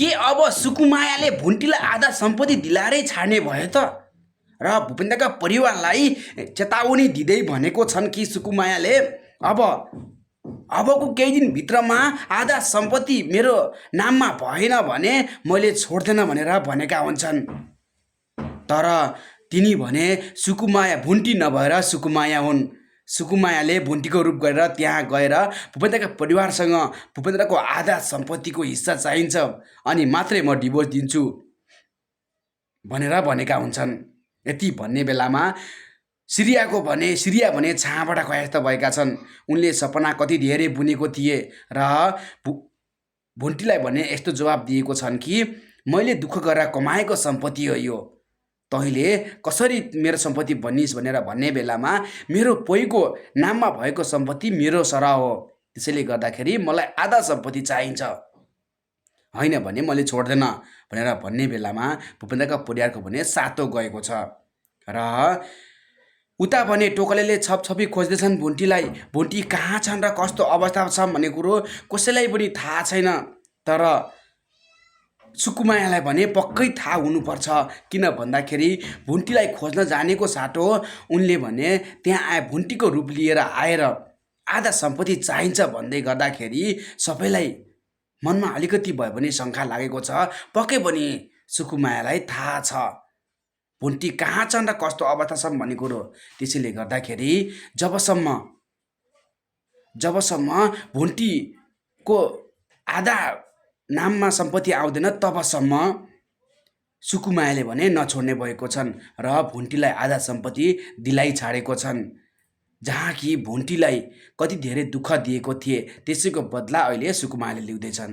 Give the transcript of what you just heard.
के अब सुकुमायाले भुन्टीलाई आधा सम्पत्ति दिलाएरै छाड्ने भयो त? र भूपेन्द्रका परिवारलाई चेतावनी दिँदै भनेको छन् कि सुकुमायाले अबको केही दिनभित्रमा आधा सम्पत्ति मेरो नाममा भएन भने मैले छोड्दैन भनेर भनेका हुन्छन्। तर तिनी भने सुकुमाया भुन्टी नभएर सुकुमाया हुन्। सुकुमायाले भुन्टीको रूप गरेर त्यहाँ गएर भूपेन्द्रका परिवारसँग भूपेन्द्रको आधा सम्पत्तिको हिस्सा चाहिन्छ अनि मात्रै म डिभोर्स दिन्छु भनेर भनेका हुन्छन्। यति भन्ने बेलामा सिरिया भने छाँबाट खयस्त भएका छन्। उनले सपना कति धेरै बुनेको थिए र भुन्टीलाई भने यस्तो जवाब दिएको छन् कि मैले दुःख गरेर कमाएको सम्पत्ति हो यो, तैँले कसरी मेरो सम्पत्ति भनिस् भनेर भन्ने बेलामा मेरो पोइको नाममा भएको सम्पत्ति मेरो सरह हो, त्यसैले गर्दाखेरि मलाई आधा सम्पत्ति चाहिन्छ, होइन भने मैले छोड्दैन भनेर भन्ने बेलामा भूपेन्द्रका परिवारको भने सातो गएको छ। र उता भने टोकलेले छपछपी खोज्दैछन् भुन्टीलाई। भुन्टी कहाँ छन् र कस्तो अवस्था छ भन्ने कुरो कसैलाई पनि थाहा छैन। तर सुकुमायालाई भने पक्कै थाहा हुनुपर्छ, किन भन्दाखेरि भुन्टीलाई खोज्न जानेको साटो उनले भने त्यहाँ भुन्टीको रूप लिएर आएर आधा सम्पत्ति चाहिन्छ भन्दै गर्दाखेरि सबैलाई मनमा अलिकति भए पनि शङ्का लागेको छ। पक्कै पनि सुकुमायालाई थाहा छ भुन्टी कहाँ छन् र कस्तो अवस्था छन् भन्ने कुरो। त्यसैले गर्दाखेरि जबसम्म भुन्टीको आधा नाममा सम्पत्ति आउँदैन तबसम्म सुकुमायाले भने नछोड्ने भएको छन् र भुन्टीलाई आधा सम्पत्ति दिलाइ छाडेको छन्। जहाँ कि भुन्टीलाई कति धेरै दुःख दिएको थिए त्यसैको बदला अहिले सुकुमायाले लिउँदैछन्।